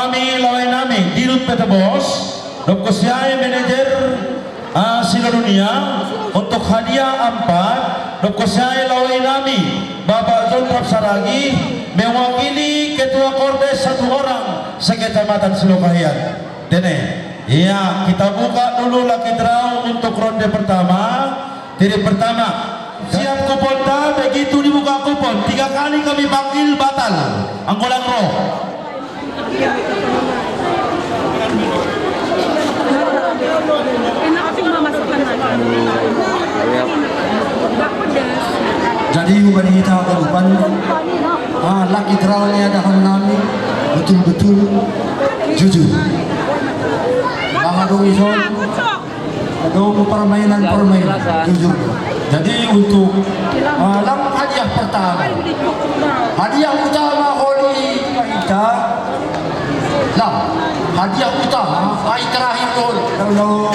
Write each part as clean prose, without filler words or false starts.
kami lawan nami dirut peta bos Dokosiai manajer Sila Dunia untuk hadiah 4 Dokosiai lawan nami Bapak Zonrap Saragi mewakili ketua Kordes 1 orang sekecamatan Silokahian. Dene, iya kita buka dulu laki draw untuk ronde pertama. Titik pertama siap kupon tak begitu dibuka kupon 3 kali kami panggil batal anggolang roh. Jadi ubah kita ke depan laki terawalnya dahon nami betul-betul jujur dong ison dong permainan jujur. Jadi untuk lang hadiah pertama hadiah utama oli kita lang hadiah utama ay terakhir lo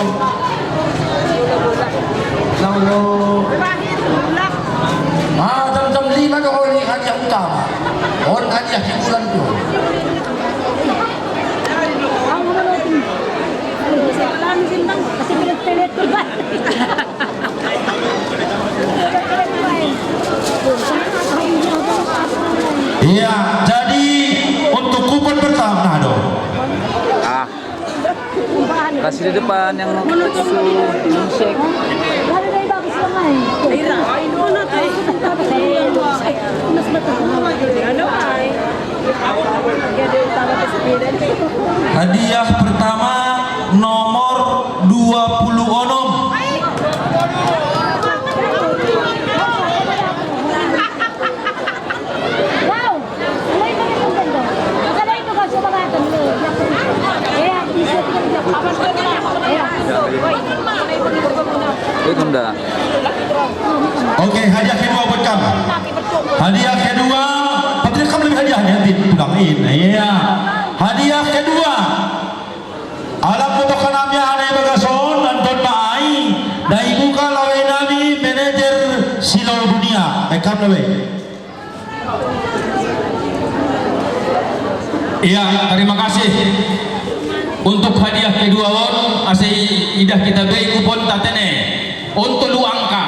jam 5 do oli hadiah utama on hadiah hiburan tuh. Iya, jadi untuk kupon pertama dong. Kasih di depan yang shake. Hadiah pertama nomor 20 onom. Oke, hadiah kedua buat kamu. Hadiah kedua, Patria kamu lebih hadiah nanti pulangin. Iya. Hadiah kedua. Alam motokan kami aneh bagason Anton Maai. Dan ibu kalau nami manajer Sila Dunia. Kamu lebih. Iya, terima kasih. Untuk hadiah kedua on asai idah kita beri kupon tatene untuk lu angka.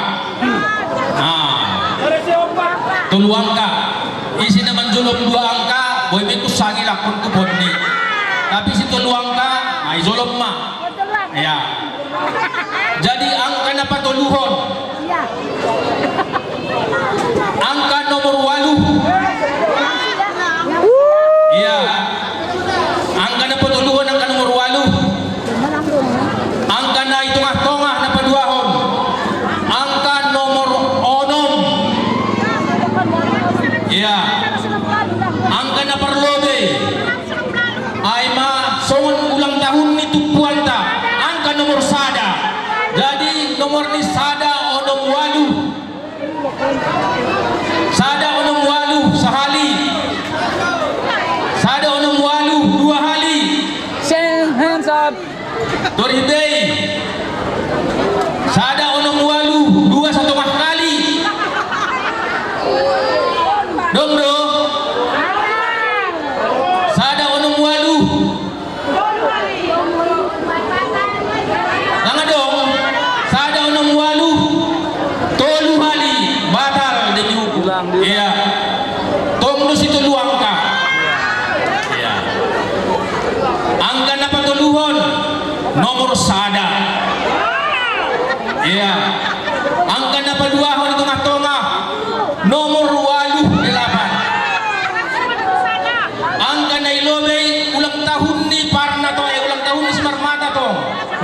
Tulu angka isi nama jolom 2 angka boy itu sangi lakon kupon ni tapi si tulu angka ay jolom ma ya jadi angka napa tuluhon angka nomor 8 iya angka napa tuluhon angka nomor 8 angka na itu tongah napa 2 hon angka nomor 6 iya angka na perlobe ay ma songon ulang tahun ni tupuanta angka nomor sada jadi nomor ni sada onom walu sahali sada onom walu 2 hali Hands up. Doribei sada onom walu 2 1 kali dong sada onom walu nanga dong sada onom walu tolu hali batal demi hukum iya tong situ lu angka iya angka napa toluhon nomor sada iya angka napa 2 hon tengah-tengah nomor 8 angka na ilobe ulang tahun ni parna to ulang tahun ni Semarmata to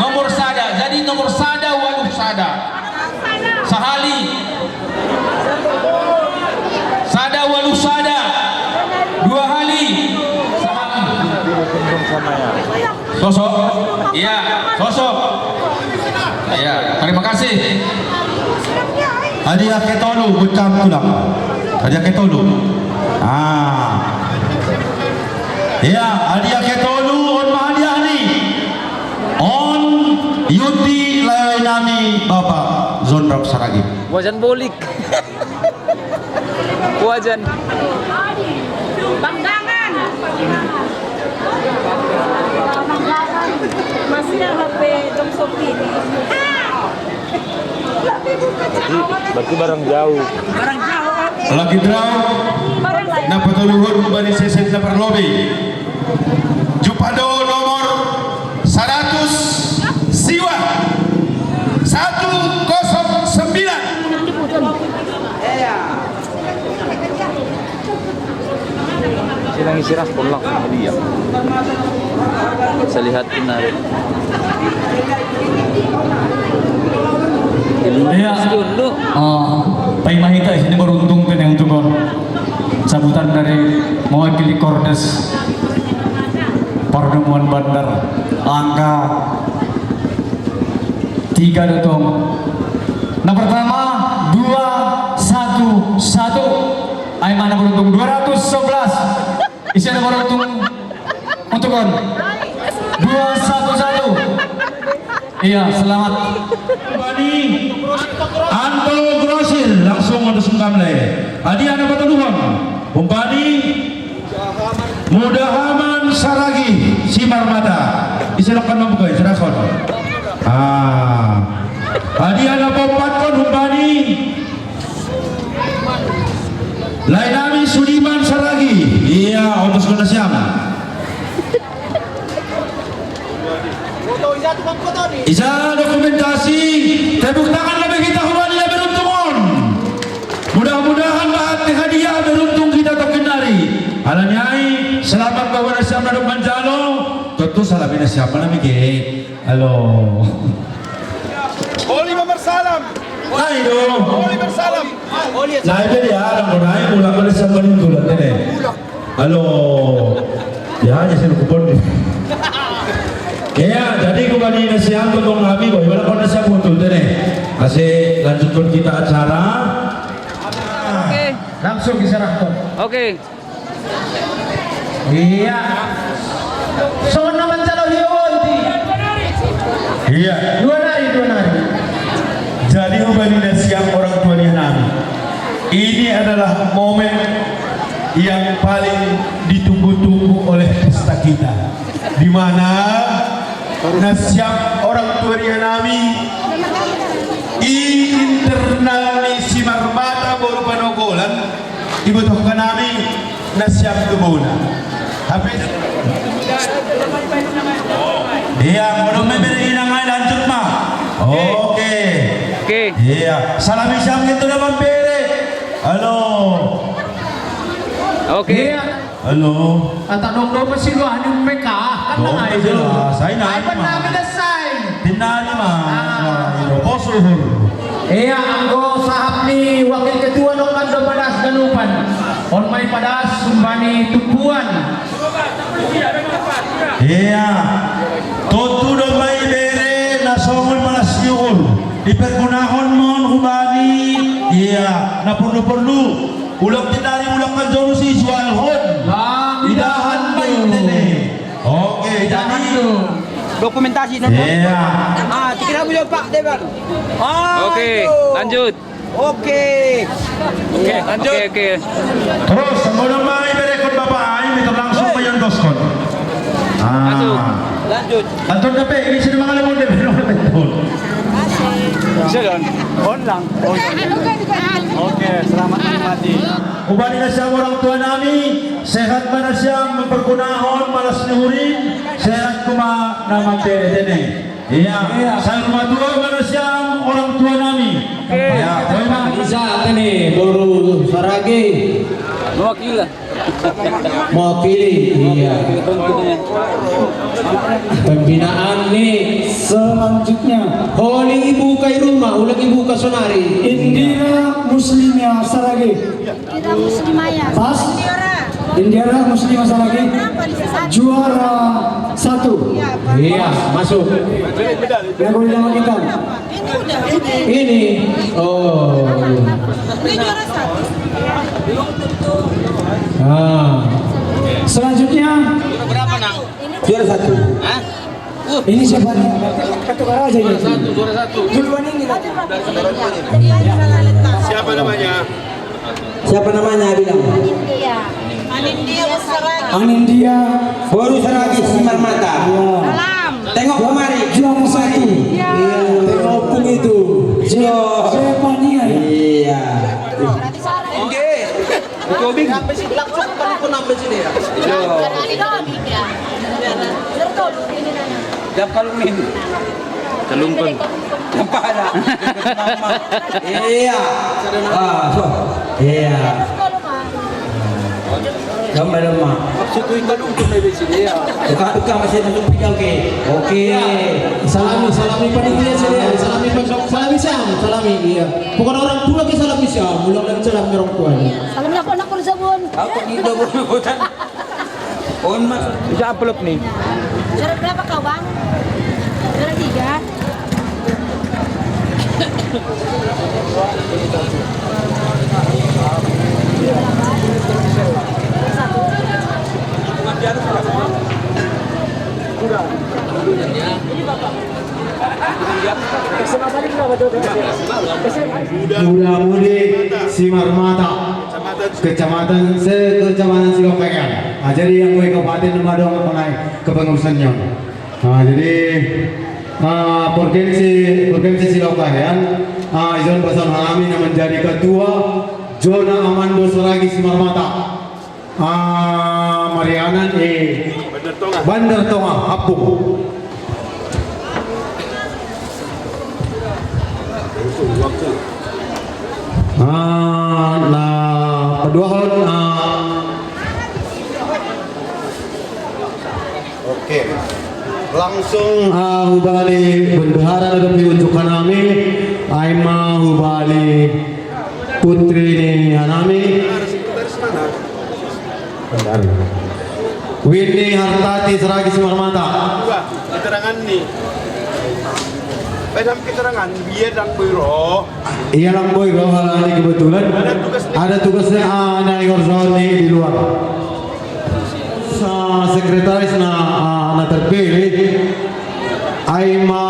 nomor sada jadi nomor sada 8 sada sahali sada 8 sada 2 hali sosok iya sosok iya terima kasih hadiah ketolu bucam tulang hadiah ketolu ya hadiah ketolu on hadiah ni on Yuti lawan nami Bapak Zonrap Saragi Wajan bolik. Wajan. Bangdangan. Masih yang HP Dong Sopini. Berarti barang jauh. Barang jauh kan? Lagi draw Barang lain. na patuluhon bani seset na perlobi. Jupado nomor 100 Siwa 109. Silang isi raspon lang sama dia. Saya lihat menarik. Iya. Dulu. Paimahita ini beruntung kan yang tunggu sambutan dari mewakili Kordes Pardemuan Bandar angka 3 datang. Nah pertama 211 ay mana beruntung 211 isi ada beruntung untuk kon 211. Iya selamat. Bani Anto Grosir langsung untuk sungkamle. Adi ana patuluhon. Umpani Mudahaman Saragi Simar Mata. Isilokan mabukoy serason. Adi ana popatkon umpani Lainami Sudiman Saragi. Iya, otos ko na siyam. Isa dokumentasi tepuk tangan lebih kita kembali ya beruntungan. Mudah-mudahan lahat ni hadiah beruntung kita terkenari. Alanyai selamat bawa na siya manong manjalo. Tentu salamin na siya manami ke. Halo. Oli bersalam. Ay do. Oli bersalam. Lain dia alam ko na mula ko na siya maninggulat din eh. Halo. Ya hanya saya kupon. Ya, jadi kembali nasi angkut dong kami, boy. Wala ko na siya mutul din eh. Kasi lanjutkan kita acara. Oke. Langsung diserahkan. Oke. Iya. So naman jalo hiyon di. Iya. Dua nari. Jadi kembali nasi yang orang tuanya Nabi. Ini adalah momen yang paling ditunggu-tunggu oleh pesta kita, di mana nasiap orang tuanya Nabi internal ni Simar Mata baru panogolan ibutuhkan namin nasiap kebuna. Habis iya, kalau may berilang ay lanjut ma. Oke. Iya, salam isang itu naman pere. Halo. Oke. Halo. At anong daw pasiluhan yung meka? Ano nga ito? Say na. Ay, ba't namin na say? Tinali ma. Posuhur. Iya, anggo sahab ni Wakil Ketua ng Kando Padas Ganupan. On may padas, sumbani tupuan. Iya. Todo daw may bere na somol malasyul. Ipergunahon mo hubani. Iya, na perlu-perlu. Ulang tinari ulang kanjono si Iswalhon. Idahan ba yun eh? Oke, jadi Dokumentasi na. iya. Tingnan mo yung pak, Devan. Oke, lanjut. Oke. Lanjut. Oke. Terus, sebelum may berekod babae, may langsung pa yung doskon. Masuk. Lanjut. Anton na pe, ini sino mga lamang de pero betul. Bisa don. On lang. Oke, selamat menikmati. Ubani na siya orang tua nami, sehat ba na siya magpagkunahon, malas nihurin, sehat kuma namang dene. Iya, sa rumatuloy ba na siya orang tua nami. Iya, boy ma. Isa ini Boru Saragi. Mewakili. Mewakili. Iya. Pembinaan nih selanjutnya Holi Ibu Kai Rumah ulang Ibu Kasonari Indira Muslimah Saragi Tidak muslimaya. Pas Indira. Indira Muslimah Saragi juara 1. Iya masuk. Yang boleh nama kita Ini udah. ini oh Ini juara 1. Selanjutnya Berapa nang? juara 1. Hah? Ini siapa nih? Ketukar aja ya. Juara satu. Duluan ini lah. Siapa namanya? Siapa namanya bilang? India. Anindia Baru Saragi Simar Mata. Salam. Tengok kemari. juang satu. Iya. Tengok pun itu. Jepania ya. Iya. Oke. Tobing. Langsung pun nambah sini ya. Jam kalungin. Kalungkon. Jam pada. Iya. Iya. Gambar lemah. Maksud itu kalungkon na sini ya. Duka masih nandung pigaw ke. Oke. Salami panitia sini. Salami Syam. Salami iya. Bukan orang tua ke salami Syam. Ulang lagi salami orang tua. Salam na po na sa buwan. Ako dito bunutan. On mas. Bisa upload nih. Surat berapa kau bang? Surat 3. Muda-mudi Simar Mata Kecamatan Silokayan. Nah, jadi yang gue kabupaten Madong mengenai kepengurusannya. Nah, jadi provinsi Silokayan Izon Basan Halami yang menjadi ketua Zona Amando Saragi Simar Mata. Marianan Bandar Tonga Apung. Nah, kedua hal oke. Langsung hubali bendahara dan diunjukkan kami Aima hubali putri ini anami Winnie Hartati Saragi Simar Mata. Keterangan nih. Dalam keterangan dia dan Biro. Iya lang boy, kalau hal ini kebetulan ada tugasnya anak Gorzoni di luar. Sekretaris na terpilih Aima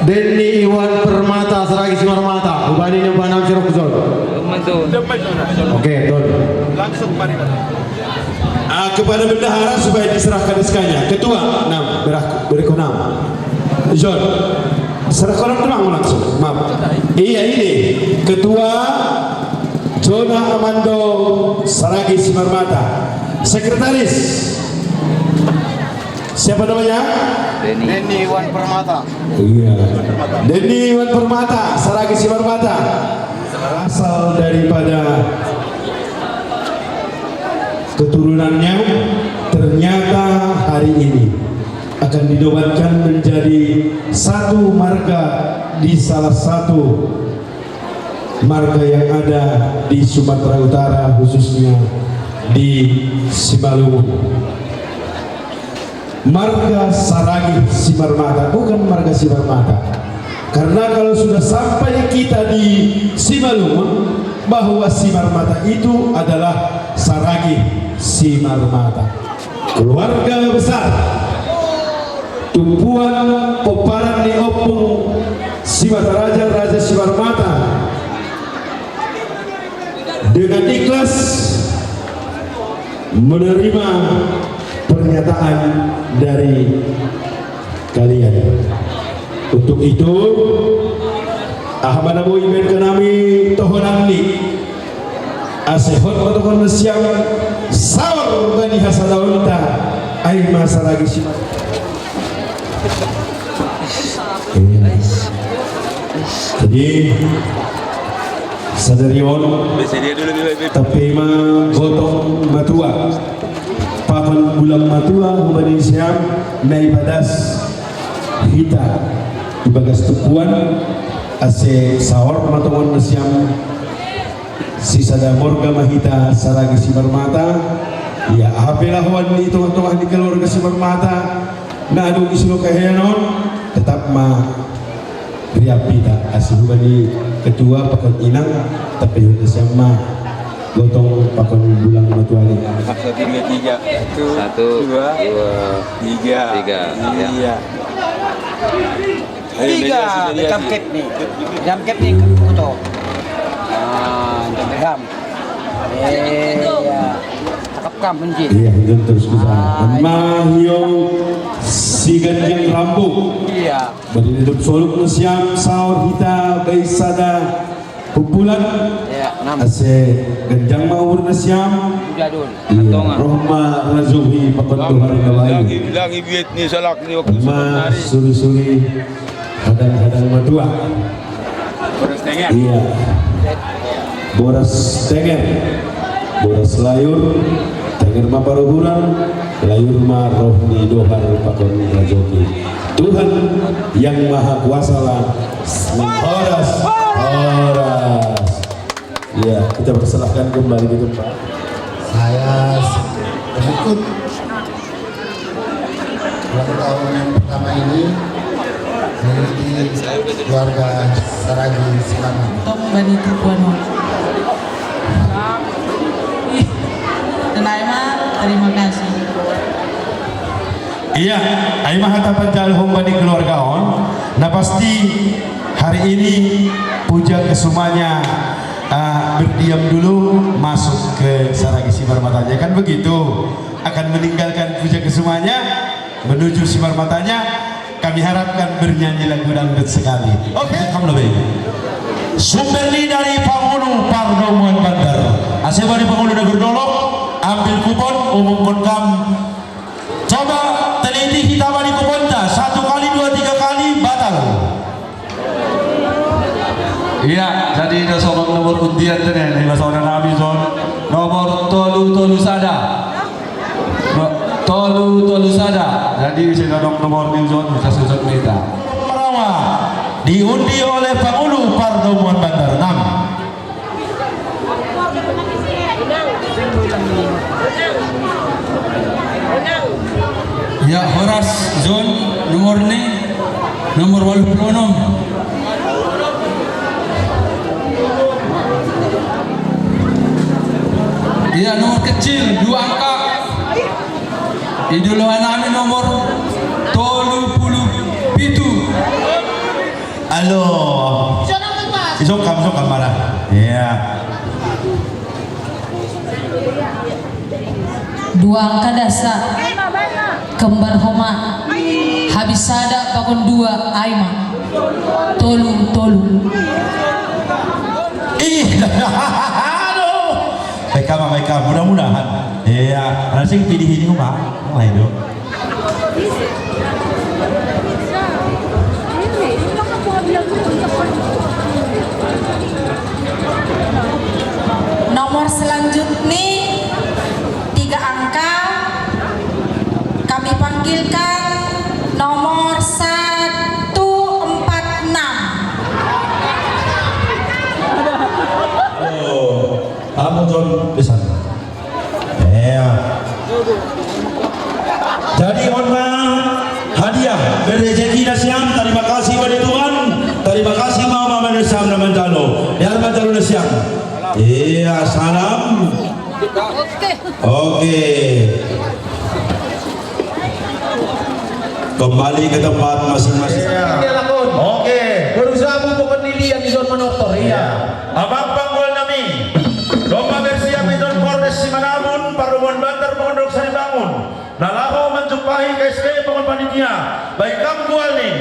Denny Iwan Permata Saragi Simar Mata. Ubani yang banam Cirok Zon. Oke, betul. Langsung mari. Kepada bendahara supaya diserahkan SK-nya. Ketua, berikan nama. John, serahkan nama langsung. Maaf. Iya ini Ketua Zona Amando Saragi Simar Mata. Sekretaris. Siapa namanya? Denny Iwan Permata. Iya. Denny Iwan Permata Saragi Simar Mata. Asal daripada keturunannya ternyata hari ini akan dinobatkan menjadi satu marga di salah satu marga yang ada di Sumatera Utara, khususnya di Simalungun. Marga Saragi Simar Mata, bukan marga Simar Mata. Karena kalau sudah sampai kita di Simalungun, bahwa Simar Mata itu adalah Saragi Simar Mata, keluarga besar tumpuan peparan di Opung Simata Raja Simar Mata dengan ikhlas menerima pernyataan dari kalian. Untuk itu Ahmad Abu Iben Kanami Tohonamni Asehot Matokan Siang Sawar Gani Hasadaunta Aima Saragi Simar. Jadi sadarion tapi gotong matua papan bulan matua hubani siam nai badas hita ibagas tupuan ase sahor matawan siam sisa damor gamahita Saragi Simar Mata. Ya apelahuan itu tuhan di keluarga Simar Mata na adung islo kahenon tetap ma riapita asih di ketua pakon inang tapi udah sama gotong pakon bulan matuali. Satu, tiga. Satu, dua, tiga. Iya. Tiga. Jam cap nih. Jam cap nih foto. Jam cap. Iya. kam penjit. Iya, itu terus ke sana. Mahyong si ganjeng rambut. Iya. Bari hidup soluk na siyam sahur hita baisada pupulan. Ya, nam. Ase ganjang maur na siyam. Jadul. Iya, Rohma razuhi pakontuhan na lain. Lagi biet ni salak ni waktu Ma suri-suri kadang-kadang madua. Iya. Boras tenger. Boras layur. Tenger ma paruhuran. Layur ma rohni dohar pakon rajoki. Tuhan yang maha kuasa lah. Horas. Horas. Iya, kita persilahkan kembali ke tempat. Saya berikut ulang tahun yang pertama ini memiliki keluarga Saragi Silaman. Tong bani tujuan. Tenaima, terima kasih. Iya, Aimah hatapan jalhum bani keluarga on. Nah pasti hari ini puja kesumanya berdiam dulu masuk ke Saragi Simar Matanya, kan begitu. Akan meninggalkan puja kesumanya menuju Simar Matanya. Kami harapkan bernyanyi lagu dangdut sekali. Oke, kamu lebih. Sumberli dari Pangulu Pardomuan Bandar. Asal dari Pangulu Negeri Dolok, ambil kupon, umumkan kam. Coba teliti kita balik kuponnya 1 kali 2 3 kali batal. Iya, jadi ada seorang nomor undian tadi, lima seorang Nabi Zon, nomor tolu sada, tolu sada. Jadi saya nomor Nabi Zon bisa susut kita. Perawa diundi oleh Pangulu Pardomuan Bandar 6. Ya, Horas Zon nomor ni nomor 86. Iya, nomor kecil 2 angka. Idul Hanami nomor 37. Halo. Isok kam marah. Iya. 2 angka dasar. Kembar Homa. Habis sada pakon 2 Aima. Tolu. Ih, aduh. Baik, mudah-mudahan. Iya, nanti pilih ini mah, lain dong. Nomor selanjutnya 3 angka. Kami panggilkan nomor 146. Kamu John pesan. Ya. Jadi hadiah berrezeki nasiam. Terima kasih pada Tuhan. Terima kasih Mama Nasiam dan Manjalo. Ya Manjalo Nasiam. Iya, salam. Oke. Kembali ke tempat masing-masing. Oke. Berusaha bukan dilihat di zon manoktor. Iya. Abang panggul nami. Lomba bersiap Idul Kordes Simanamun, Pardomuan Bandar Pondok Sari Bangun. Nalaho menjumpai KSD pengon panitia. Baik kamu kual nih.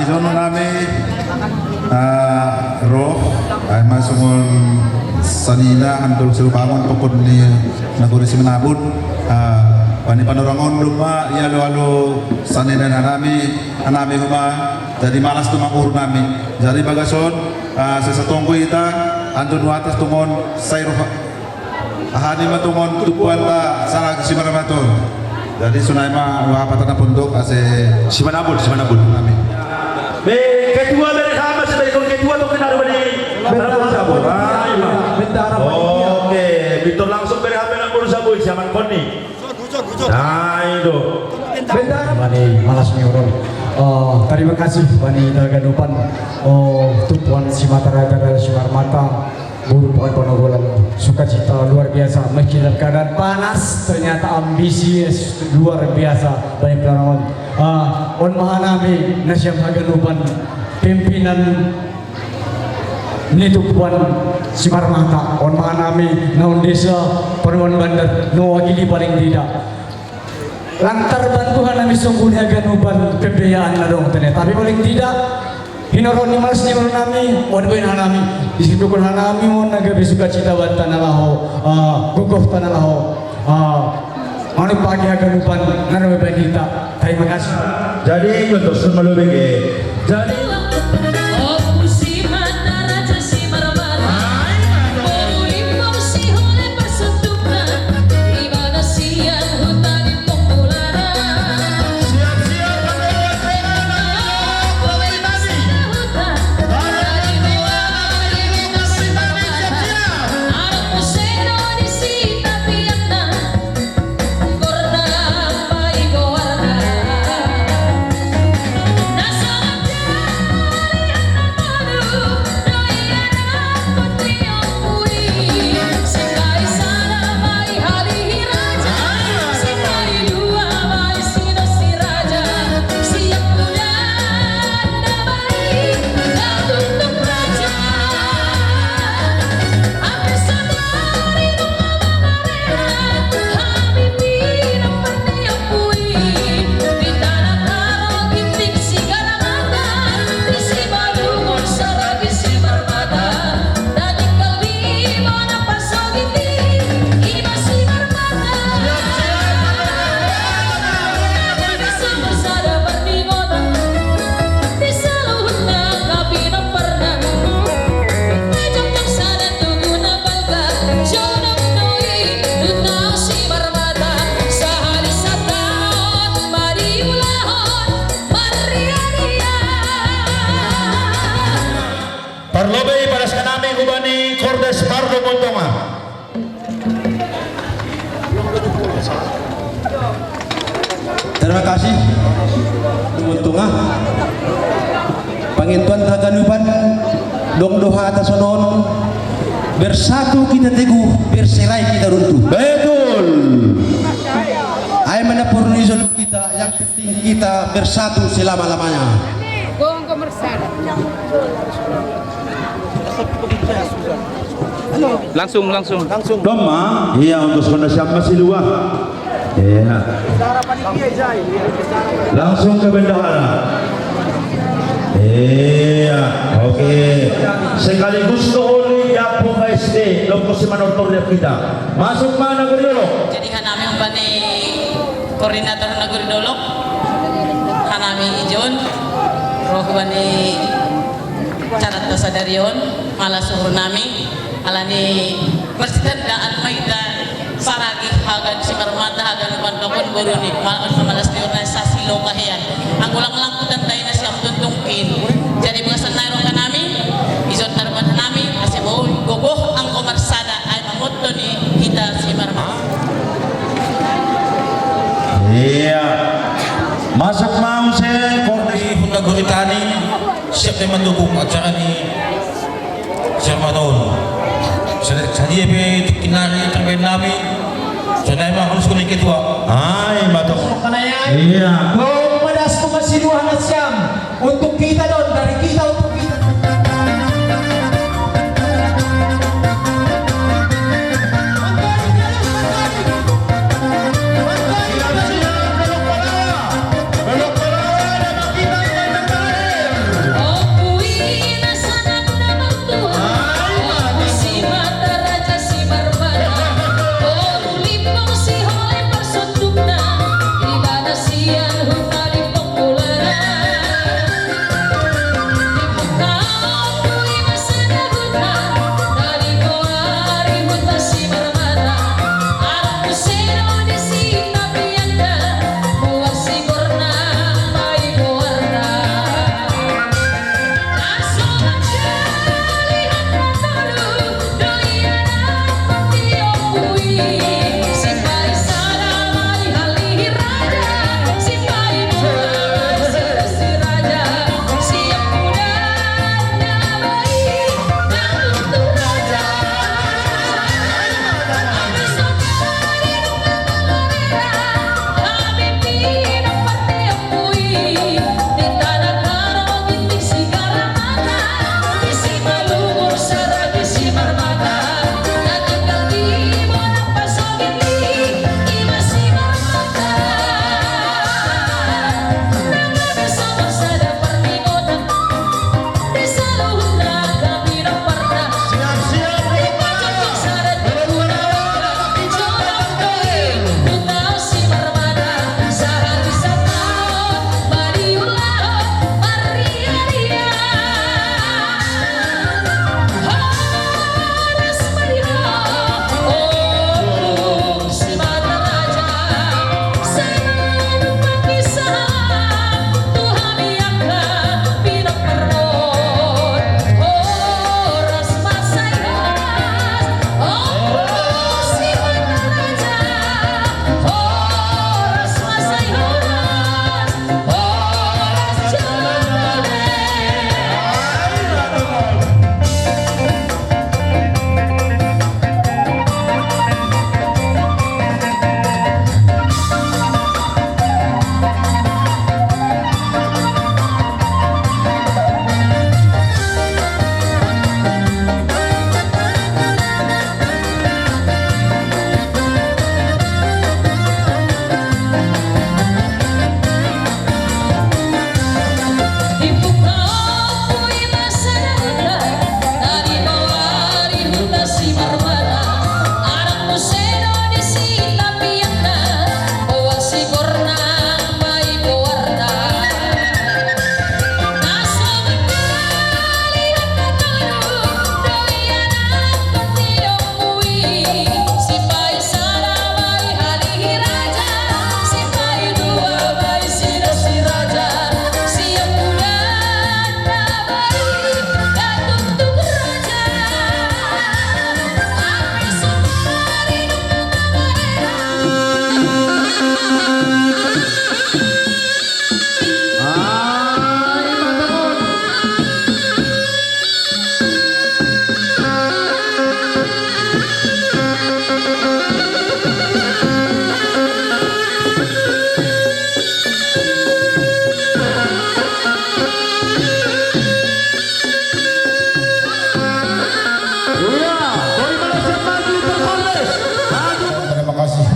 Isono nami roh ay masumul sanina andol silubangon pokon ni naguri si menabut pani panorangon luma ya lo sanina nami huma jadi malas tumakur nami jadi bagason sesatongko ita andon watas tumon sayro ahani matumon tupuan ta sarag si maramaton jadi sunai ma wapatan na pundok ase si manabut nami. Be kedua dari sama sudah ikut kedua tuh kenal bani. Oke, Victor langsung dari HP nak bulu sabun zaman koni. Nah itu. Bani malas nih orang. Terima kasih Bani Daganupan. Tupuan si Mataraga dan si Marmata. Guru Ponorogo sukacita luar biasa meski dalam keadaan panas ternyata ambisi luar biasa Bani Pelarawan. On mahanami nasyam haganupan pimpinan nitupuan si Marmata on mahanami naon desa Peruan Bandar no wakili paling tidak lantar bantuan kami sungguh haganupan pembiayaan na dong ternyata tapi paling tidak hinoron ni malas ni nami wadboy na nami disitu ko na nami mo nagabi sukacita wat tanalaho gugoh tanalaho ano pagi haganupan naroy banita terima kasih. Jadi untuk semua lebih jadi Parlobe paras kanami kubani Kordes Parlo Montonga. Terima kasih Montonga. Pangintuan Taganupan dong doha atas sonon bersatu kita teguh berserai kita runtuh. Betul. Ay manapurnizon kita yang penting kita bersatu selama-lamanya. Gong komersial. Langsung. Doma, iya untuk sekolah siapa masih luar. Iya. Langsung ke bendahara. Iya, oke. Sekaligus dooli Yapo SD, loko si Manortor kita. Masuk mana Guridolo? Jadi kanami umpani koordinator na Guridolo kanami ijon roh bani carat kasadarion malah suhur nami alani persitandaan maida saragi hagan si Marmata hagan pandokon boroni malas di organisasi lokahian ang ulang langkutan tayo na siyang tuntungkin jadi mga sanayro kanami ijon tarban nami kasi mo gogoh ang komersada ay mamoto ni kita si Marmata. Iya. Masuk mau si Kordi Hunda Guritani siap na mendukung acara ni Sermanon. Sa dia be kinari tanggain namin. Sa namin harus kuning kedua. Ay, matok. Kanayan. Iya. Kung madas ko masinuhan na siyam untuk kita doon dari kita untuk kita. Belok pala, belok pala, nama kita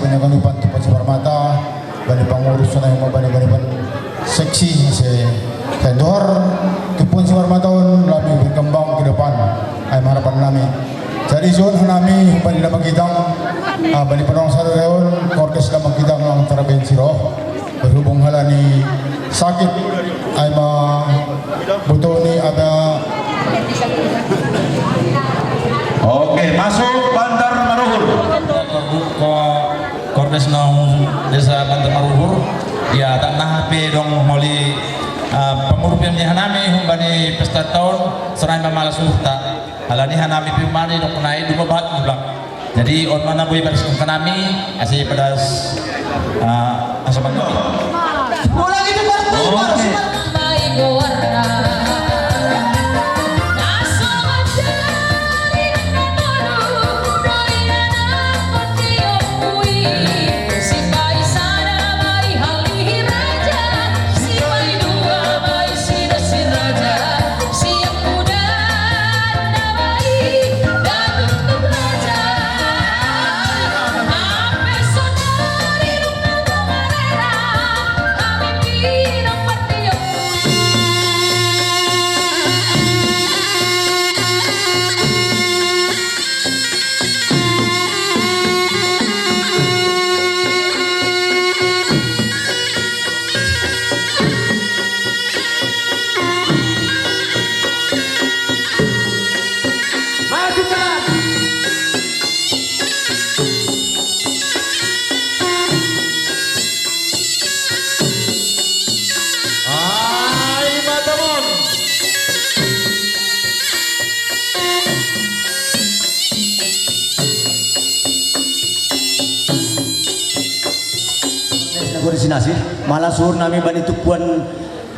pinaganupan tupan si Parmata, bali pangurus na yung mabali-bali seksi si Tendor, tupon si Parmataon, lami berkembang ke depan, ay harapan namin. Jadi zon nami bali na magkitang bali panong sa dayon, korkes na magkitang ang taraben siro. Berhubung hala ni sakit ay buto ni ada. Oke, masuk Bandar Maruhur. Kordes nong desa Bandar Maruhur, ya tak nah pe dong moli pengurupnya hanami humbani pesta tahun serai mamala suhta. Halani hanami pe mani dong kunai dua bahat bulan. Jadi on mana boy baris kanami asih pedas asapan. Mulai itu baru koordinasi malah suhur nami bani tupuan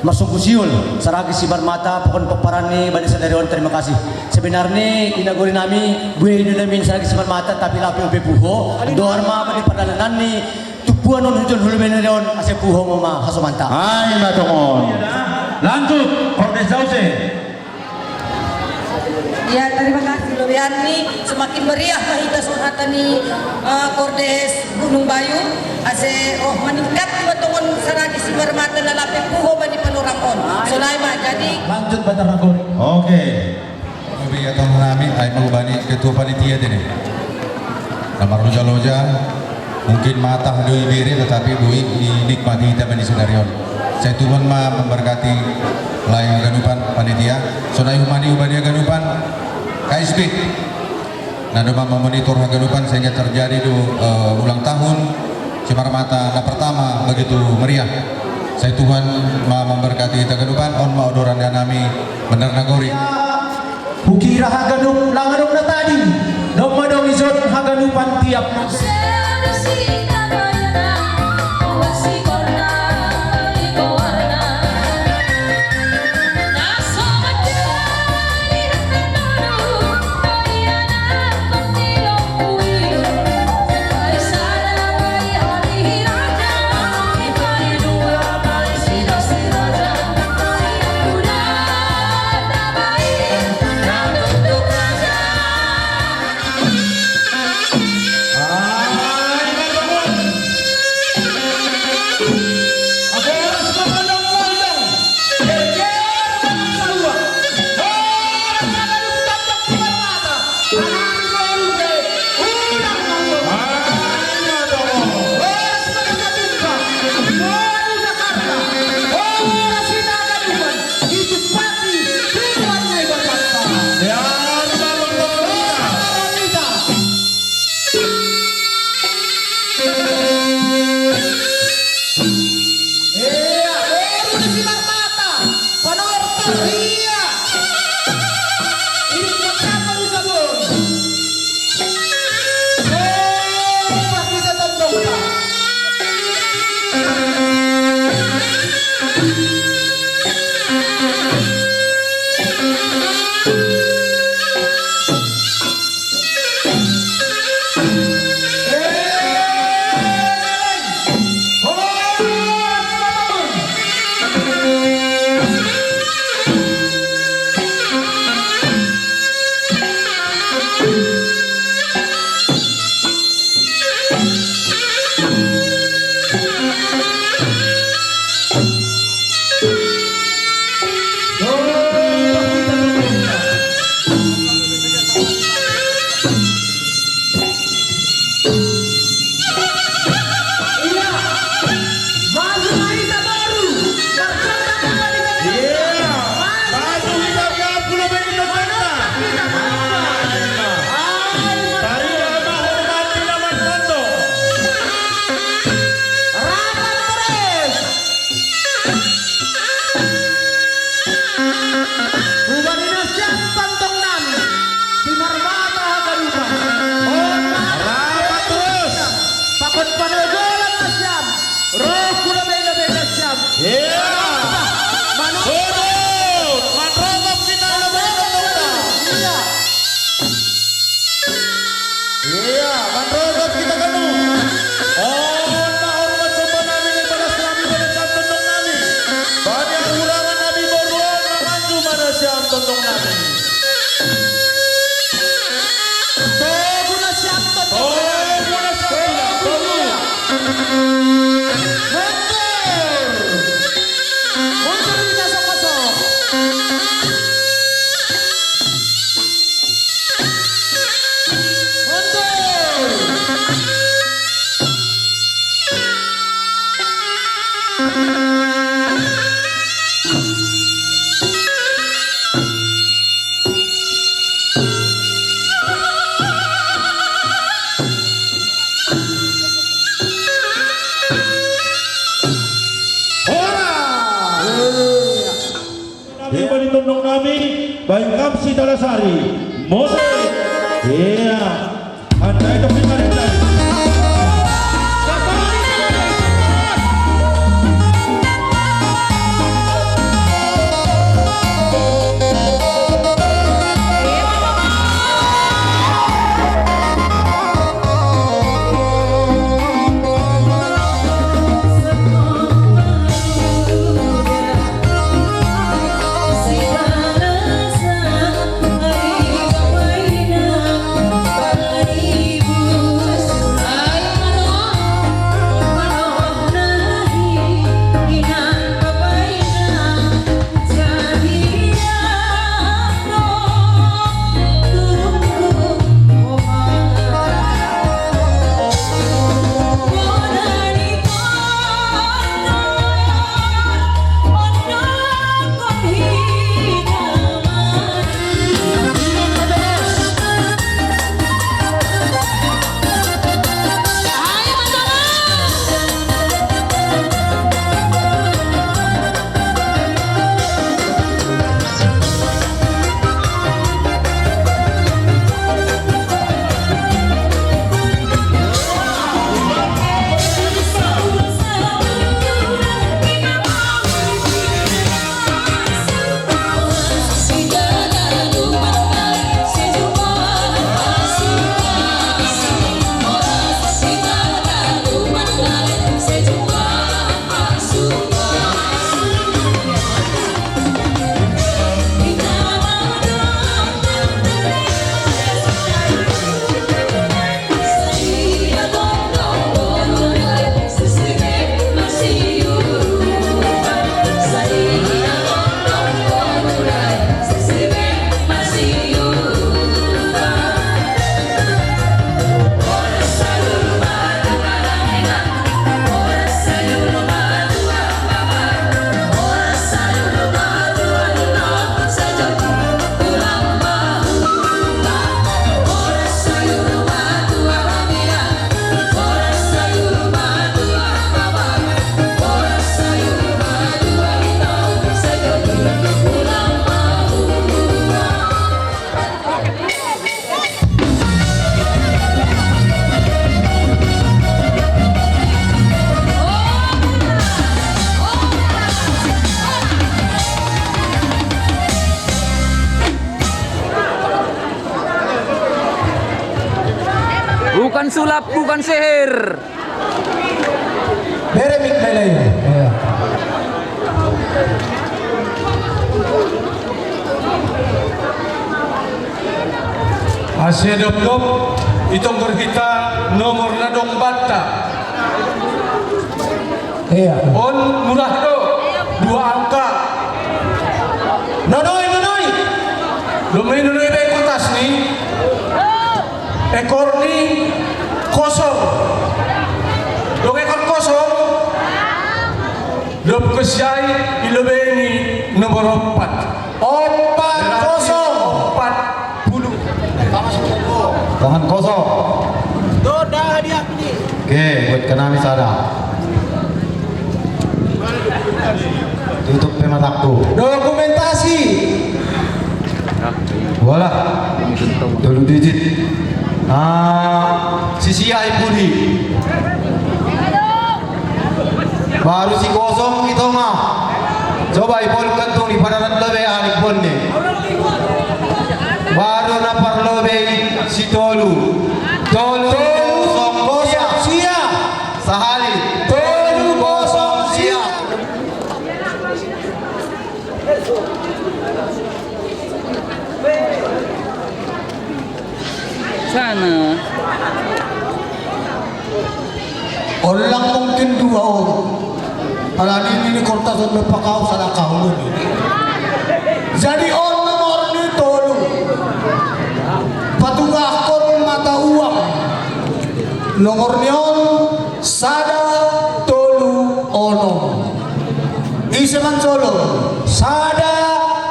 masuk kusiul saragi si Barmata pokon peparani bani sadarion terima kasih sebenarnya inagori nami gue namin saragi si Barmata tapi lapi ubi puho doarma bani padalanan ni tupuan non hujan hulu benerion ase puho mama hasomanta. Ay matongon. Lanjut Kordes Jause. Ya, terima kasih Lobiani. Semakin meriah mahita sunatan ni Kordes Gunung Bayu. Ase meningkat batongon saragi si Barmata lalapi puho bani panurangon. Sulaima jadi Lanjut Bandar Nagori. Oke. Mobi atong nami ay magubani ketua panitia din. Namar loja-loja mungkin matah doi biri tetapi doi dinikmati kita bani sunarion. Saya Tuhan memberkati layang ganupan panitia. Sonai humani ubania ganupan KSB. Nah, doma memonitor ganupan sehingga terjadi ulang tahun Cimarmata na pertama begitu meriah. Saya Tuhan memberkati kita ganupan on maodoran nami Bandar Nagori. Bukira haganum langanum na tadi. Dong madong izot haganupan tiap. Di panitundong nami Bayu Kapsi Talasari Musik. Iya. Anda itu kemarin tadi. Bukan sulap, bukan sihir. Beremik belay. Iya. Asia dop itong kita nomor na dong bata. Iya. On murah do 2 angka. Nonoy. Lumay nonoy ba kutas ni? Ekor ni kosong. Dong ekor kosong. Dop kesyai ilobay ni nomor 4. 40. Tangan kosong. Doda hadiah ni. Oke, buat kami sana. Tutup mataku. Dokumentasi. Wala. Dulu digit. Sisi Aibudi. Baru si kosong itu mah. Coba ipon kantung di padaran lebih anik bonne. Baru napar lebih si Tolu. Tolu kosong sia. Sahali. Tolu kosong sia. Sana. Orang mungkin 2 orang. Kalau ini kortas untuk pakau salah kau ni. Jadi on nomor ni tolu. Patungah kon mata uang. Nomor nion sada tolu ono. Isaman solo. Sada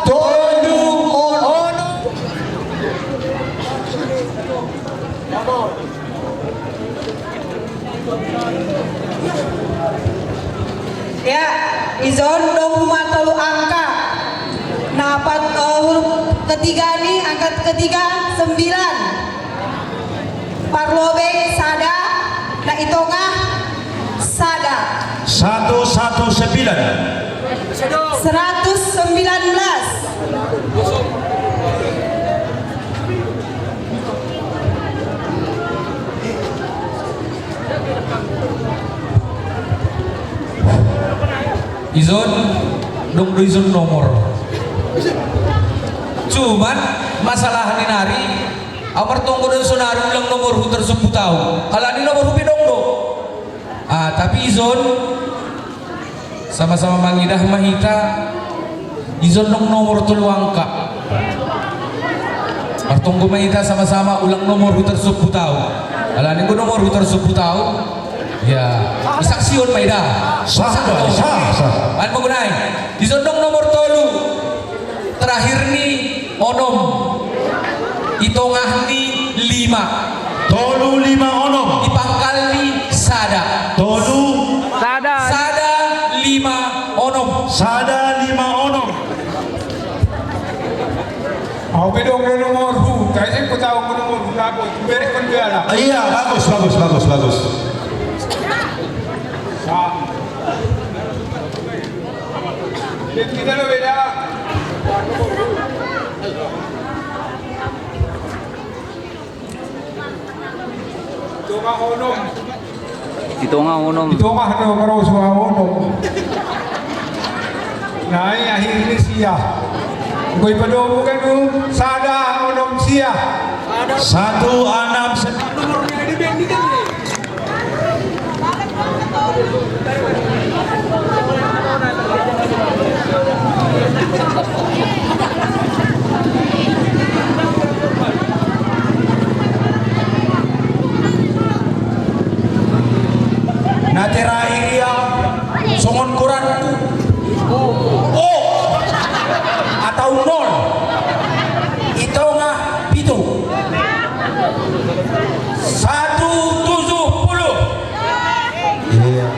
tolu ono. Ya, izon dong telu angka. Napat huruf ketiga nih, angka ketiga 9. Parlobe sada, nah itongah sada. 119. 119. Izon, dong izon nomor. Cuman masalah ni nari, amar tunggu dan sonari ulang nomor hu tersebut tahu. Kalau ini nomor hu dong do. Tapi izon sama-sama mangidah mahita. Izon dong nomor telu angka. Martunggu mahita sama-sama ulang nomor hu tersebut tahu. Kalau ini nomor hu tersebut tahu. Ya, isaksion maida. Sah. An menggunai. Disondong nomor tolu. Terakhir ni onom. Itongah ni 5. Tolu 5 onom. Dipangkal ni sada. Tolu Sada 5 onom. sada 5 onom. Aku bedong nomor hu. Kaya ko tahu nomor hu apa. Beri kon dia lah. Iya, bagus. Kita lo beda. Itongah onom. Itongah nomor semua onom. Nah, akhir ini sia. Kau ibadah bukan tu sada onom sia. 169. Nah terakhir ya songon kuranku atau 0 itongah pitu 170. Iya.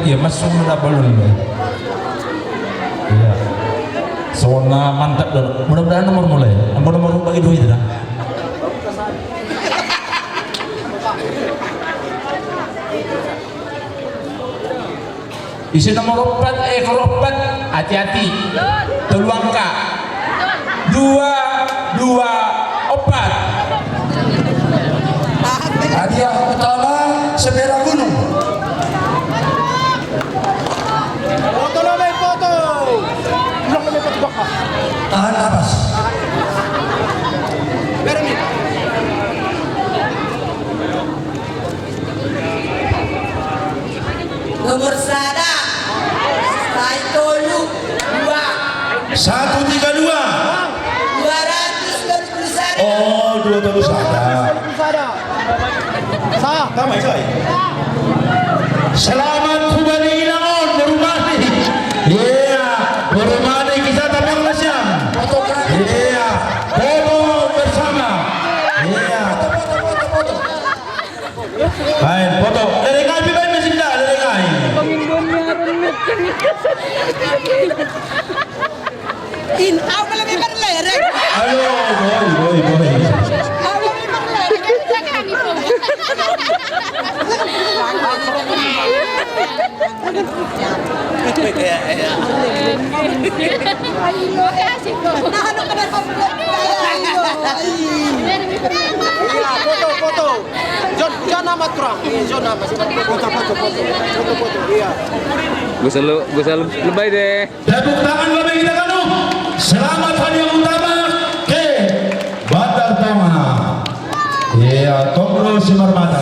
Dia masuk na balon ba? Iya. So na mantap dan mudah-mudahan nomor mulai. Nomor bagi duit dah. Isi nomor 4 kalau 4 hati-hati. Telu angka. 224. Hadiah utama sepeda gunung. Tahan napas. Nomor sada, tolu 2. 132. 221. Oh, 221. Tama ikaw eh. Selamat kembali Ilangon, Borumani. Yeah, Borumani kita tapang na siya. Yeah, foto bersama. Yeah. Baik, foto. Lerengay, bibay na sila, lerengay. Inaw ka lang may parlerek. Ayo, boy. Aw lang may parlerek. Nahanap ka na Foto. John amat kurang. John amat. Foto. Iya. Gue selalu lebay deh. Tepuk tangan lebih kita kanu. si Marmata